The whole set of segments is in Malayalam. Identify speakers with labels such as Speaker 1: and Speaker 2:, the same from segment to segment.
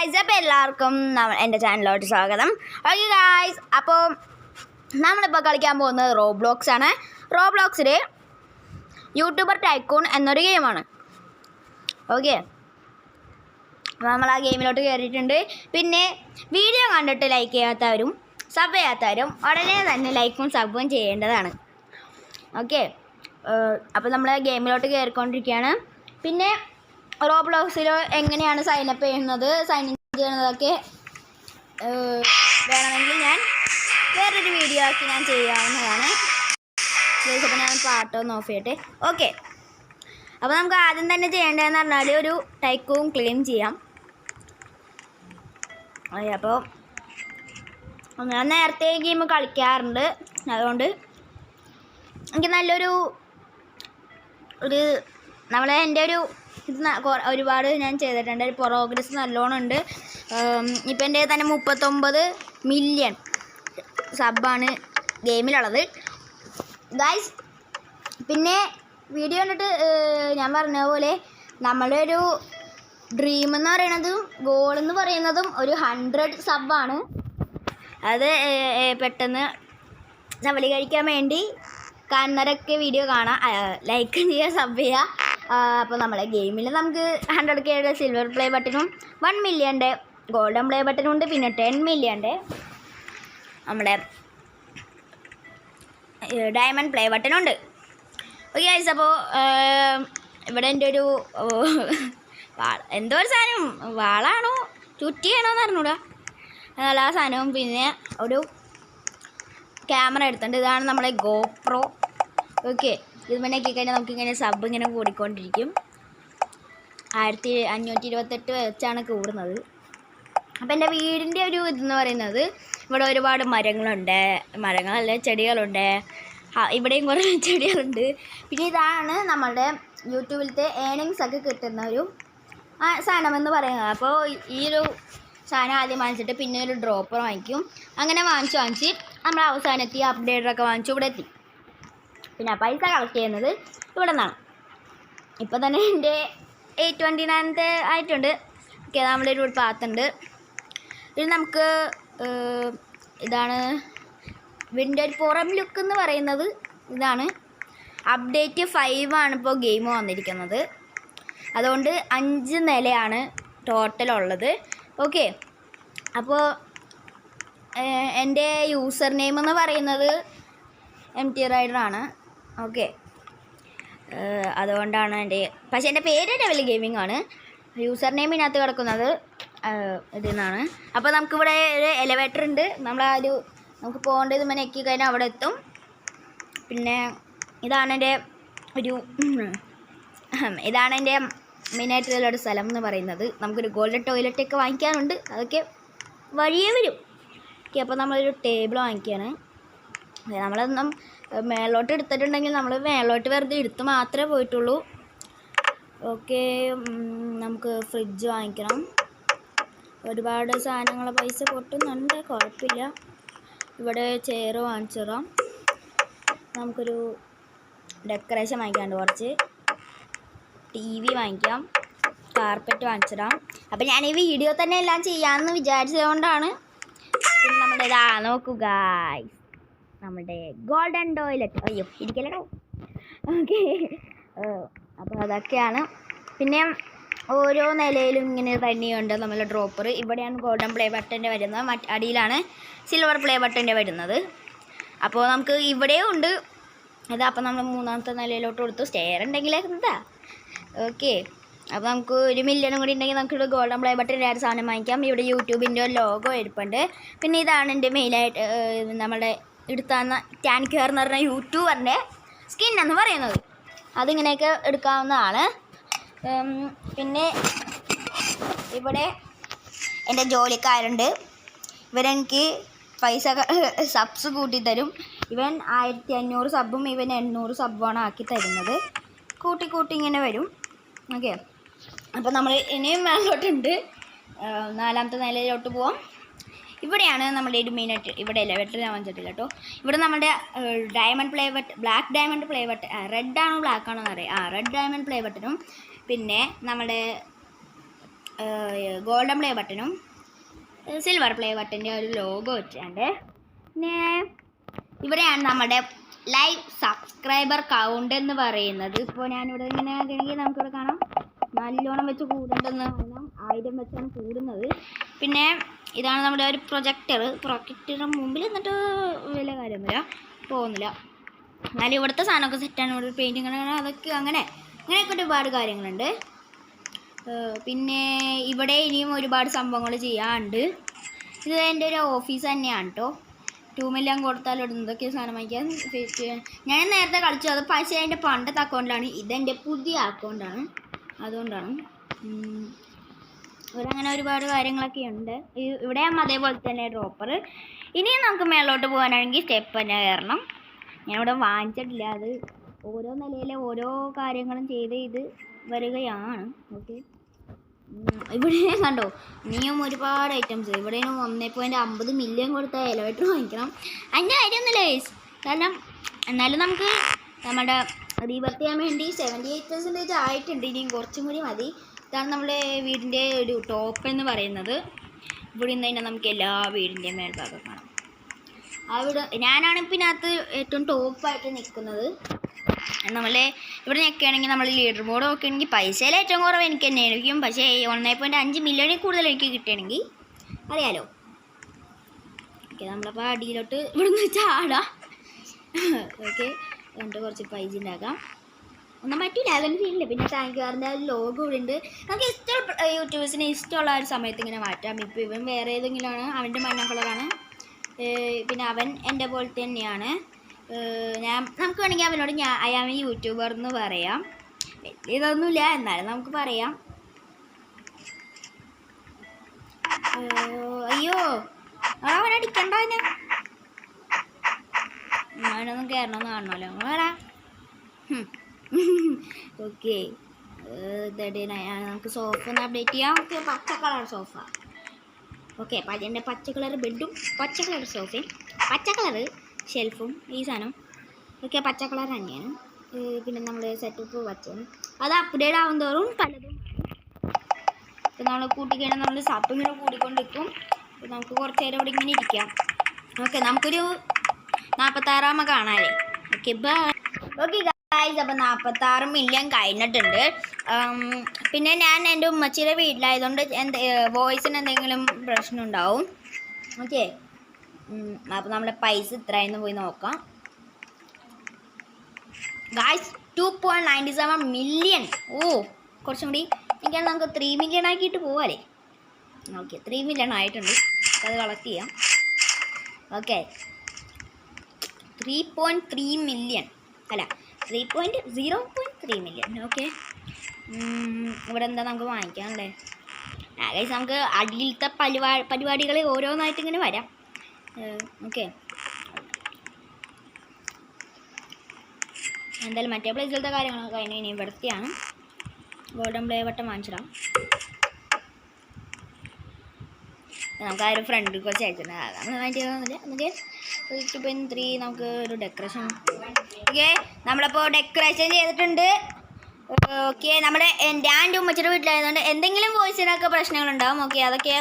Speaker 1: ഗായ്സ്, അപ്പോൾ എല്ലാവർക്കും എൻ്റെ ചാനലിലോട്ട് സ്വാഗതം. ഓക്കെ ഗായ്സ്, അപ്പോൾ നമ്മളിപ്പോൾ കളിക്കാൻ പോകുന്നത് റോബ്ലോക്സ് ആണ്. റോബ്ലോക്സിൽ യൂട്യൂബർ ടൈക്കൂൺ എന്നൊരു ഗെയിമാണ്. ഓക്കെ, നമ്മൾ ആ ഗെയിമിലോട്ട് കയറിയിട്ടുണ്ട്. പിന്നെ വീഡിയോ കണ്ടിട്ട് ലൈക്ക് ചെയ്യാത്തവരും സബ് ചെയ്യാത്തവരും ഉടനെ തന്നെ ലൈക്കും സബും ചെയ്യേണ്ടതാണ്. ഓക്കെ, അപ്പോൾ നമ്മൾ ഗെയിമിലോട്ട് കയറിക്കൊണ്ടിരിക്കുകയാണ്. പിന്നെ റോബ്ലോക്സിൽ എങ്ങനെയാണ് സൈനപ്പ് ചെയ്യുന്നത്, സൈൻ ഇൻ ചെയ്യുന്നതൊക്കെ വേണമെങ്കിൽ ഞാൻ വേറൊരു വീഡിയോ ആക്കി ഞാൻ ചെയ്യാവുന്നതാണ്. അപ്പോൾ ഞാൻ പാട്ടൊന്ന് ഓഫ് ചെയ്യട്ടെ. ഓക്കെ, അപ്പോൾ നമുക്ക് ആദ്യം തന്നെ ചെയ്യേണ്ടതെന്ന് പറഞ്ഞാൽ ഒരു ടൈക്കൂൺ ക്ലെയിം ചെയ്യാം. അപ്പോൾ ഞാൻ നേരത്തെ ഗെയിം കളിക്കാറുണ്ട്, അതുകൊണ്ട് എനിക്ക് നല്ലൊരു എൻ്റെ ഒരു ഇത് ഒരുപാട് ഞാൻ ചെയ്തിട്ടുണ്ട്. ഒരു പ്രോഗ്രസ് നല്ലോണം ഉണ്ട്. ഇപ്പം എൻ്റെ തന്നെ 39 മില്യൺ സബ്ബാണ് ഗെയിമിലുള്ളത് ഗൈസ്. പിന്നെ വീഡിയോ കണ്ടിട്ട് ഞാൻ പറഞ്ഞ പോലെ നമ്മളുടെ ഒരു ഡ്രീം എന്ന് പറയുന്നതും ഗോൾ എന്ന് പറയുന്നതും ഒരു 100 സബ്ബാണ്. അത് പെട്ടെന്ന് സഫലീകരിക്കാൻ വേണ്ടി കാണുന്നവരൊക്കെ വീഡിയോ കാണാം, ലൈക്ക് ചെയ്യുക, സബ് ചെയ്യുക. അപ്പോൾ നമ്മളെ ഗെയിമിൽ നമുക്ക് 100K സിൽവർ പ്ലേ ബട്ടനും 1 മില്യൻ്റെ ഗോൾഡൻ പ്ലേ ബട്ടനും ഉണ്ട്. പിന്നെ 10 മില്യൻ്റെ നമ്മുടെ ഡയമണ്ട് പ്ലേ ബട്ടനുണ്ട്. ഓക്കെ ഗൈസ്, അപ്പോൾ ഇവിടെ എൻ്റെ ഒരു എന്തോ ഒരു സാധനം, വാളാണോ ചുറ്റിയാണോ എന്ന് അറിഞ്ഞൂടാ, എല്ലാ സാധനവും. പിന്നെ ഒരു ക്യാമറ എടുത്തിട്ടുണ്ട്. ഇതാണ് നമ്മുടെ ഗോപ്രോ. ഓക്കെ, ഇത് പിന്നെ കഴിഞ്ഞാൽ നമുക്കിങ്ങനെ സബ് ഇങ്ങനെ കൂടിക്കൊണ്ടിരിക്കും. 1528 വെച്ചാണ് കൂടുന്നത്. അപ്പോൾ എൻ്റെ വീടിൻ്റെ ഒരു ഇതെന്ന് പറയുന്നത് ഇവിടെ ഒരുപാട് മരങ്ങളല്ല ചെടികളുണ്ട്. ഇവിടെയും കുറേ ചെടികളുണ്ട്. പിന്നെ ഇതാണ് നമ്മളുടെ യൂട്യൂബിലത്തെ ഏണിങ്സ് ഒക്കെ കിട്ടുന്ന ഒരു സാധനമെന്ന് പറയുന്നത്. അപ്പോൾ ഈ ഒരു സാധനം ആദ്യം വാങ്ങിച്ചിട്ട് പിന്നെ ഒരു ഡ്രോപ്പർ വാങ്ങിക്കും. അങ്ങനെ വാങ്ങിച്ച് നമ്മൾ അവസാനത്തി അപ്ഡേറ്ററൊക്കെ വാങ്ങിച്ചു ഇവിടെ എത്തി. പിന്നെ പൈസ കളക്ട് ചെയ്യുന്നത് ഇവിടെ നിന്നാണ്. ഇപ്പോൾ തന്നെ എൻ്റെ 829 ആയിട്ടുണ്ട്. ഓക്കെ, നമ്മുടെ ഒരു പാത്തുണ്ട്. ഇത് നമുക്ക് ഇതാണ് ഇതിൻ്റെ ഒരു പുറം ലുക്ക് എന്ന് പറയുന്നത്. ഇതാണ് അപ്ഡേറ്റ് 5 ആണ് ഇപ്പോൾ ഗെയിം വന്നിരിക്കുന്നത്. അതുകൊണ്ട് 5 നിലയാണ് ടോട്ടലുള്ളത്. ഓക്കെ, അപ്പോൾ എൻ്റെ യൂസർ നെയിം എന്ന് പറയുന്നത് MT റൈഡറാണ്. ഓക്കെ, അതുകൊണ്ടാണ് പക്ഷേ എൻ്റെ പേര് ഡെവൽ ഗെയിമിംഗ് ആണ്. യൂസർ നെയിം ഇതിനകത്ത് കിടക്കുന്നത് ഇതിൽ നിന്നാണ്. അപ്പോൾ നമുക്കിവിടെ ഒരു എലിവേറ്റർ ഉണ്ട്. നമുക്ക് പോകേണ്ടത് ഇങ്ങനെ എക്കി കഴിഞ്ഞാൽ അവിടെ എത്തും. പിന്നെ ഇതാണ് എൻ്റെ മെയിനായിട്ടുള്ളൊരു സ്ഥലം എന്ന് പറയുന്നത്. നമുക്കൊരു ഗോൾഡൻ ടോയ്ലറ്റൊക്കെ വാങ്ങിക്കാനുണ്ട്, അതൊക്കെ വഴിയേ വരും. ഓക്കെ, അപ്പോൾ നമ്മളൊരു ടേബിൾ വാങ്ങിക്കുകയാണ്. നമ്മളൊന്നും മേലോട്ട് എടുത്തിട്ടുണ്ടെങ്കിൽ നമ്മൾ മേലോട്ട് വെറുതെ എടുത്ത് മാത്രമേ പോയിട്ടുള്ളൂ. ഓക്കെ, നമുക്ക് ഫ്രിഡ്ജ് വാങ്ങിക്കണം. ഒരുപാട് സാധനങ്ങൾ പൈസ പൊട്ടുന്നുണ്ട്, കുഴപ്പമില്ല. ഇവിടെ ചെയർ വാങ്ങിച്ചിടാം. നമുക്കൊരു ഡെക്കറേഷൻ വാങ്ങിക്കാണ്ട്, കുറച്ച് TV വാങ്ങിക്കാം, കാർപ്പറ്റ് വാങ്ങിച്ചിടാം. അപ്പം ഞാൻ ഈ വീഡിയോ തന്നെ എല്ലാം ചെയ്യാമെന്ന് വിചാരിച്ചതുകൊണ്ടാണ്. പിന്നെ നമ്മുടെ നോക്കുക നമ്മുടെ ഗോൾഡൻ ടോയ്ലറ്റ്. അയ്യോ, ഇരിക്കല്ലോ. ഓക്കെ, അപ്പോൾ അതൊക്കെയാണ്. പിന്നെ ഓരോ നിലയിലും ഇങ്ങനെ തന്നെയുണ്ട് നമ്മളെ ഡ്രോപ്പർ. ഇവിടെയാണ് ഗോൾഡൻ പ്ലേ ബട്ടൻ്റെ വരുന്നത്, അടിയിലാണ് സിൽവർ പ്ലേ ബട്ടൻ്റെ വരുന്നത്. അപ്പോൾ നമുക്ക് ഇവിടെയും ഉണ്ട് ഇത്. അപ്പോൾ നമ്മൾ 3ാമത്തെ നിലയിലോട്ട് കൊടുത്തു. സ്റ്റെയർ ഉണ്ടെങ്കിൽ എന്താ. ഓക്കെ, അപ്പോൾ നമുക്ക് 1 മില്യണും കൂടി ഉണ്ടെങ്കിൽ നമുക്കിവിടെ ഗോൾഡൻ പ്ലേ ബട്ടൻ്റെ ഒരു സാധനം വാങ്ങിക്കാം. ഇവിടെ യൂട്യൂബിൻ്റെ ലോഗോ ഇരിപ്പുണ്ട്. പിന്നെ ഇതാണ് എൻ്റെ മെയിനായിട്ട് നമ്മുടെ എടുത്താന്ന ടാൻകെയർ എന്ന് പറഞ്ഞ യൂട്യൂബറിൻ്റെ സ്കിൻ എന്ന് പറയുന്നത്. അതിങ്ങനെയൊക്കെ എടുക്കാവുന്നതാണ്. പിന്നെ ഇവിടെ എൻ്റെ ജോലിക്കാരുണ്ട്. ഇവരെനിക്ക് പൈസ സബ്സ് കൂട്ടിത്തരും. ഇവൻ 1500 സബ്ബും ഇവൻ 800 സബ്ബുമാണ് ആക്കി തരുന്നത്. കൂട്ടി ഇങ്ങനെ വരും. ഓക്കെ, അപ്പോൾ നമ്മൾ ഇനിയും മേലോട്ടുണ്ട്. 4ാമത്തെ നിലയിലോട്ട് പോവാം. ഇവിടെയാണ് നമ്മുടെ ഒരു മെയിനായിട്ട്. ഇവിടെ എലിവേറ്റർ ഞാൻ വാങ്ങിച്ചിട്ടില്ല കേട്ടോ. ഇവിടെ നമ്മുടെ diamond play button, black diamond play button, red ആണോ ബ്ലാക്ക് ആണോ എന്നറിയാം. റെഡ് ഡയമണ്ട് പ്ലേ ബട്ടനും പിന്നെ നമ്മുടെ ഗോൾഡൻ പ്ലേ ബട്ടണും സിൽവർ പ്ലേ ബട്ടൻ്റെ ഒരു ലോഗോ വെച്ചിട്ടുണ്ട്. പിന്നെ ഇവിടെയാണ് നമ്മുടെ ലൈവ് സബ്സ്ക്രൈബർ കൗണ്ട് എന്ന് പറയുന്നത്. ഇപ്പോൾ ഞാനിവിടെ ഇങ്ങനെ ആണെങ്കിൽ നമുക്കിവിടെ കാണാം നല്ലോണം വെച്ച് കൂടുണ്ടെന്ന് കാണാം. 1000 വെച്ചാണ് കൂടുന്നത്. പിന്നെ ഇതാണ് നമ്മുടെ ഒരു പ്രൊജക്ടറിന് മുമ്പിൽ എന്നിട്ട് വലിയ കാര്യമൊന്നുമില്ല, പോകുന്നില്ല. എന്നാലും ഇവിടുത്തെ സാധനമൊക്കെ സെറ്റാണ്. ഇവിടെ പെയിൻറ്റിങ് അതൊക്കെ അങ്ങനെയൊക്കെ ഒരുപാട് കാര്യങ്ങളുണ്ട്. പിന്നെ ഇവിടെ ഇനിയും ഒരുപാട് സംഭവങ്ങൾ ചെയ്യാനുണ്ട്. ഇത് എൻ്റെ ഒരു ഓഫീസ് തന്നെയാണ് കേട്ടോ. 2 മില്യൺ കൊടുത്താൽ എന്തൊക്കെ സാധനം വാങ്ങിക്കാൻ ഞാൻ നേരത്തെ കളിച്ചു. അത് പക്ഷേ എൻ്റെ പണ്ടത്തെ അക്കൗണ്ടിലാണ്. ഇതെൻ്റെ പുതിയ അക്കൗണ്ടാണ്, അതുകൊണ്ടാണ്. ഇവിടെ അങ്ങനെ ഒരുപാട് കാര്യങ്ങളൊക്കെ ഉണ്ട്. ഇവിടെയാകുമ്പോൾ അതേപോലെ തന്നെ ഡ്രോപ്പർ. ഇനിയും നമുക്ക് മേലോട്ട് പോകാനാണെങ്കിൽ സ്റ്റെപ്പ് തന്നെ കയറണം. ഞാനിവിടെ വാങ്ങിച്ചിട്ടില്ല. അത് ഓരോ നിലയിലെ ഓരോ കാര്യങ്ങളും ചെയ്ത് വരികയാണ്. ഓക്കെ, ഇവിടെ കണ്ടോ ഇനിയും ഒരുപാട് ഐറ്റംസ്. ഇവിടെ 1.50 മില്യൺ കൊടുത്ത എലവേറ്റർ വാങ്ങിക്കണം. അതിൻ്റെ കാര്യമൊന്നുമില്ല ഗൈസ്. കാരണം എന്നാലും നമുക്ക് നമ്മുടെ റീബർത്ത് ചെയ്യാൻ വേണ്ടി 78% ആയിട്ടുണ്ട്. ഇനിയും കുറച്ചും കൂടി മതി. ഇതാണ് നമ്മുടെ വീടിൻ്റെ ഒരു ടോപ്പ് എന്ന് പറയുന്നത്. ഇവിടെ നിന്ന് തന്നെ നമുക്ക് എല്ലാ വീടിൻ്റെയും മേൽഭാഗം കാണാം. ആ വീട് ഞാനാണ് ഇപ്പം ഇതിനകത്ത് ഏറ്റവും ടോപ്പായിട്ട് നിൽക്കുന്നത്. നമ്മളെ ഇവിടെ നിൽക്കുകയാണെങ്കിൽ നമ്മൾ ലീഡർ ബോർഡ് നോക്കുകയാണെങ്കിൽ പൈസയിൽ ഏറ്റവും കുറവ് എനിക്ക് തന്നെ ആയിരിക്കും. പക്ഷേ 1.5 മില്യണിൽ കൂടുതൽ എനിക്ക് കിട്ടുകയാണെങ്കിൽ അറിയാലോ. ഓക്കെ, നമ്മളപ്പോൾ അടിയിലോട്ട് ഇവിടെ നിന്ന് ചാടാം. ഓക്കെ, എന്നിട്ട് കുറച്ച് പൈസ ഉണ്ടാക്കാം. ഒന്നും പറ്റില്ല, അതൊന്നും ചെയ്യില്ല. പിന്നെ താങ്ക് യുആറിൻ്റെ ലോഗോ ഇവിടെ ഉണ്ട്. നമുക്ക് ഇഷ്ടമുള്ള യൂട്യൂബേഴ്സിന് ഇഷ്ടമുള്ള ഒരു സമയത്ത് ഇങ്ങനെ മാറ്റാം. ഇപ്പോൾ ഇവൻ വേറെ ഏതെങ്കിലുമാണ്, അവൻ്റെ മഞ്ഞ കളറാണ്. പിന്നെ അവൻ എൻ്റെ പോലെ തന്നെയാണ്. നമുക്ക് വേണമെങ്കിൽ അവനോട് അയാൾ യൂട്യൂബർ എന്ന് പറയാം. വലിയ ഇതൊന്നുമില്ല, എന്നാലും നമുക്ക് പറയാം. അയ്യോ അവനടിക്കണ്ട, അവനൊന്നും കയറണമെന്ന് കാണണമല്ലോ. വേറെ ഓക്കെ, നമുക്ക് സോഫ ഒന്ന് അപ്ഡേറ്റ് ചെയ്യാം. ഓക്കെ, പച്ച കളർ സോഫ. ഓക്കെ, എൻ്റെ പച്ച കളർ ബെഡും പച്ച കളർ സോഫയും പച്ച കളർ ഷെൽഫും ഈ സാധനം ഓക്കെ പച്ച കളർ തന്നെയാണ്. പിന്നെ നമ്മൾ സെറ്റപ്പ് പച്ചയാണ്. അത് അപ്ഡേറ്റ് ആവും തോറും പലതും ഇപ്പം നമ്മൾ കൂട്ടിക്കഴിഞ്ഞാൽ നമ്മൾ സപ്പ് ഇങ്ങനെ കൂടിക്കൊണ്ടിരിക്കും. അപ്പോൾ നമുക്ക് കുറച്ച് നേരം ഇവിടെ ഇങ്ങനെ ഇരിക്കാം. ഓക്കെ, നമുക്കൊരു 46 കാണാല്ലേ. Okay bye. ഓക്കെ ഗൈസ്, അപ്പോൾ 46 മില്യൺ കഴിഞ്ഞിട്ടുണ്ട്. പിന്നെ ഞാൻ എൻ്റെ ഉമ്മച്ചിയുടെ വീട്ടിലായതുകൊണ്ട് വോയിസിന് എന്തെങ്കിലും പ്രശ്നം ഉണ്ടാവും. ഓക്കെ, അപ്പോൾ നമ്മുടെ പൈസ ഇത്രയെന്ന് പോയി നോക്കാം. Guys 2.97 million. ഓ, കുറച്ചും കൂടി എനിക്കാണ് നമുക്ക് 3 മില്യൺ ആക്കിയിട്ട് പോവാല്ലേ. ഓക്കെ, 3 മില്യൺ ആയിട്ടുണ്ട്. അത് കളക്ട് ചെയ്യാം. ഓക്കെ, 3.3 മില്യൺ അല്ല 3.0.3 മില്യൺ. ഓക്കെ, ഇവിടെ എന്താ നമുക്ക് വാങ്ങിക്കാനുള്ളത്? ഗൈസ്, നമുക്ക് അടിയിലത്തെ പരിപാടികൾ ഓരോന്നായിട്ട് ഇങ്ങനെ വരാം. ഓക്കെ, എന്തായാലും മറ്റേ പ്ലേസിലത്തെ കാര്യങ്ങളൊക്കെ കഴിഞ്ഞ് ഇനി ഇവിടുത്തെയാണ്. ഗോൾഡൻ പ്ലേ ബട്ടൺ വാങ്ങിച്ചിടാം. നമുക്ക് ആ ഒരു ഫ്രണ്ട് കുറച്ച് അയച്ചിട്ടുണ്ട്. നമ്മൾ വാങ്ങിച്ചില്ല. നമുക്ക് 2.3 നമുക്ക് ഒരു ഡെക്കറേഷൻ. ഓക്കെ, നമ്മളിപ്പോൾ ഡെക്കറേഷൻ ചെയ്തിട്ടുണ്ട്. ഓക്കെ, നമ്മുടെ എൻ്റെ ഉമ്മച്ചിയുടെ വീട്ടിലായതുകൊണ്ട് എന്തെങ്കിലും വോയിസിനൊക്കെ പ്രശ്നങ്ങളുണ്ടാവും. ഓക്കെ, അതൊക്കെ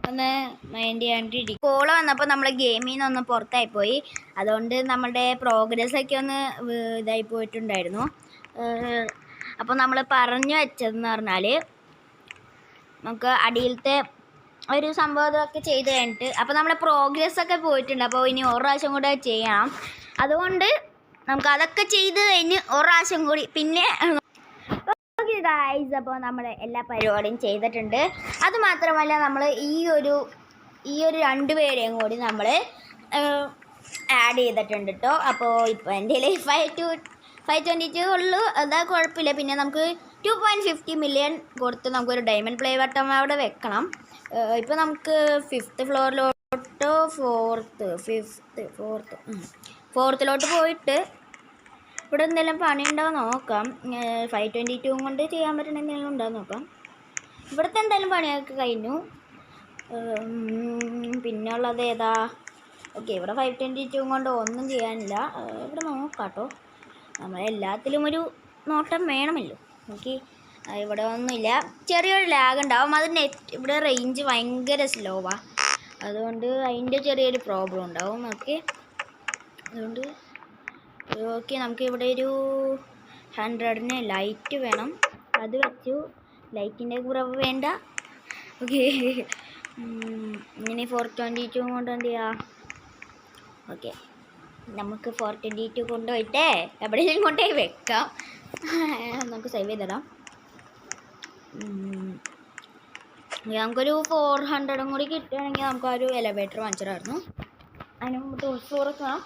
Speaker 1: ഒന്ന് മൈൻഡ് ചെയ്യാണ്ടിരിക്കും. കോള് വന്നപ്പോൾ നമ്മൾ ഗെയിമിൽ നിന്നൊന്ന് പുറത്തായിപ്പോയി. അതുകൊണ്ട് നമ്മളുടെ പ്രോഗ്രസ്സൊക്കെ ഒന്ന് ഇതായി പോയിട്ടുണ്ടായിരുന്നു. അപ്പോൾ നമ്മൾ പറഞ്ഞു വെച്ചതെന്ന് പറഞ്ഞാൽ നമുക്ക് അടിയിലത്തെ ഒരു സംഭവമൊക്കെ ചെയ്ത് കഴിഞ്ഞിട്ട് അപ്പോൾ നമ്മുടെ പ്രോഗ്രസ്സൊക്കെ പോയിട്ടുണ്ട്. അപ്പോൾ ഇനി ഒരു പ്രാവശ്യം കൂടെ ചെയ്യണം. അതുകൊണ്ട് നമുക്ക് അതൊക്കെ ചെയ്ത് കഴിഞ്ഞ് ഒരു പ്രാവശ്യം കൂടി പിന്നെ ഓക്കെ ഗൈസ്, അപ്പോൾ നമ്മൾ എല്ലാ പരിപാടിയും ചെയ്തിട്ടുണ്ട്. അതുമാത്രമല്ല നമ്മൾ ഈ ഒരു 2 പേരെയും കൂടി നമ്മൾ ആഡ് ചെയ്തിട്ടുണ്ട് കേട്ടോ. അപ്പോൾ ഇപ്പോൾ എൻ്റെ 522 ഉള്ളൂ, അതാ കുഴപ്പമില്ല. പിന്നെ നമുക്ക് 2.50 മില്യൺ കൊടുത്ത് നമുക്കൊരു ഡയമണ്ട് പ്ലേ ബട്ടൺ അവിടെ വെക്കണം. ഇപ്പോൾ നമുക്ക് 5th ഫ്ലോറിലോട്ടോ 4th പോയിട്ട് ഇവിടെ എന്തെങ്കിലും പണി ഉണ്ടാവും നോക്കാം. 522 കൊണ്ട് ചെയ്യാൻ പറ്റുന്ന എന്തെങ്കിലും ഉണ്ടാവും നോക്കാം. ഇവിടുത്തെ എന്തായാലും പണിയൊക്കെ കഴിഞ്ഞു. പിന്നെ ഉള്ളത് ഏതാ? ഓക്കെ, ഇവിടെ 522 കൊണ്ട് ഒന്നും ചെയ്യാനില്ല. ഇവിടെ നോക്കാം കേട്ടോ. നമ്മളെല്ലാത്തിലും ഒരു നോട്ടം വേണമല്ലോ. ഓക്കെ, ഇവിടെ ഒന്നുമില്ല. ചെറിയൊരു ലാഗ് ഉണ്ടാവും. അത് ഇവിടെ റേഞ്ച് ഭയങ്കര സ്ലോവാണ്, അതുകൊണ്ട് അതിൻ്റെ ചെറിയൊരു പ്രോബ്ലം ഉണ്ടാവും. ഓക്കെ, അതുകൊണ്ട് ഓക്കെ, നമുക്ക് ഇവിടെ ഒരു 100ന് ലൈറ്റ് വേണം. അത് വെച്ചു. ലൈറ്റിൻ്റെ കുറവ് വേണ്ട. ഓക്കെ, ഇങ്ങനെ 422 കൊണ്ട് എന്ത് ചെയ്യാം? ഓക്കെ, നമുക്ക് 422 കൊണ്ടുപോയിട്ടേ എവിടെയെങ്കിലും കൊണ്ടുപോയി വെക്കാം. നമുക്ക് സേവ് ചെയ്തിടാം. നമുക്കൊരു 400 കൂടി കിട്ടുകയാണെങ്കിൽ നമുക്ക് ഒരു എലവേറ്റർ വാങ്ങിച്ചിട്ടായിരുന്നു. അതിന് മുമ്പ് ടൂൾസ് വേണം.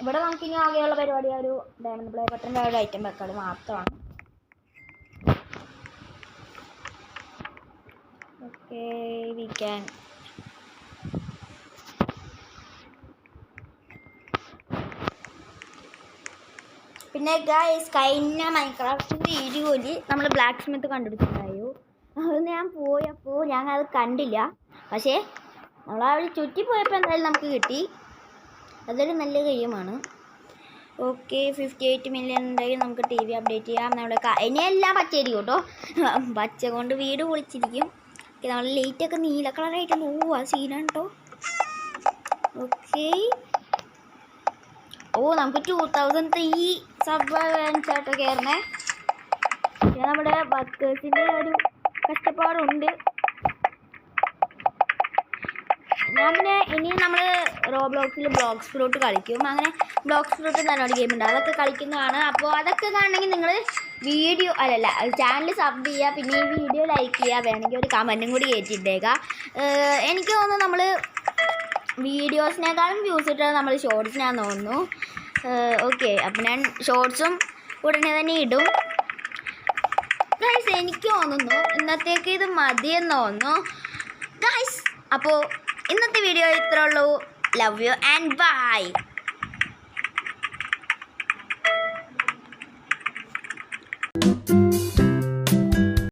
Speaker 1: ഇവിടെ നമുക്കിനി ആകെയുള്ള പരിപാടി ഒരു ഡയമണ്ട് പ്ലേ ബട്ടൻ്റെ ഒരു ഐറ്റം വെക്കാറ് മാത്രമാണ്. Okay, we can. പിന്നെ ഗൈസ്, കഴിഞ്ഞ മൈൻക്രാഫ്റ്റ് വീഡിയോയിൽ നമ്മൾ ബ്ലാക്ക് സ്മിത്ത് കണ്ടുപിടിച്ചിട്ടുണ്ടായോ? അത് ഞാൻ പോയപ്പോൾ അത് കണ്ടില്ല. പക്ഷേ നമ്മൾ അവിടെ ചുറ്റി പോയപ്പോൾ എന്തായാലും നമുക്ക് കിട്ടി. അതൊരു നല്ല ഗെയിമാണ്. ഓക്കെ, 58 മില്യൺ ഉണ്ടെങ്കിൽ നമുക്ക് TV അപ്ഡേറ്റ് ചെയ്യാം. നമ്മുടെ ഇനിയെല്ലാം പച്ചയായിരിക്കും കേട്ടോ. പച്ച കൊണ്ട് വീട് പൊളിച്ചിരിക്കും. നമ്മൾ ലൈറ്റൊക്കെ നീല കളറായിട്ട് പോവുക സീനാണ് കേട്ടോ. ഓക്കെ, നമുക്ക് 2003 സബ്സ്ക്രൈബേഴ്സായിട്ട് കയറണേ. പിന്നെ നമ്മുടെ വർക്കേഴ്സിൻ്റെ ഒരു കഷ്ടപ്പാടുണ്ട്. ഞാൻ പിന്നെ ഇനി നമ്മൾ റോബ്ലോക്സിൽ ബ്ലോക്സ് ഫ്രൂട്ട് കളിക്കും. അങ്ങനെ ബ്ലോക്സ് ഫ്രൂട്ട് നല്ലൊരു ഗെയിമുണ്ട്, അതൊക്കെ കളിക്കുന്നതാണ്. അപ്പോൾ അതൊക്കെ കാണണമെങ്കിൽ നിങ്ങൾ വീഡിയോ ചാനൽ സബ് ചെയ്യുക, പിന്നെ ഈ വീഡിയോ ലൈക്ക് ചെയ്യുക, വേണമെങ്കിൽ ഒരു കമൻറ്റും കൂടി കയറ്റിയിട്ടേക്കുക. എനിക്ക് തോന്നുന്നു നമ്മൾ വീഡിയോസിനേക്കാളും വ്യൂസ് കിട്ടുന്നത് നമ്മൾ ഷോർട്സിനാന്ന് തോന്നുന്നു. ഓക്കെ, അപ്പം ഞാൻ ഷോർട്സും ഉടനെ തന്നെ ഇടും. ഗൈസ്, എനിക്ക് തോന്നുന്നു ഇന്നത്തേക്ക് ഇത് മതിയെന്ന് തോന്നുന്നു ഗൈസ്. അപ്പോൾ ഇന്നത്തെ വീഡിയോ ഇത്രേ ഉള്ളൂ. Love you and by.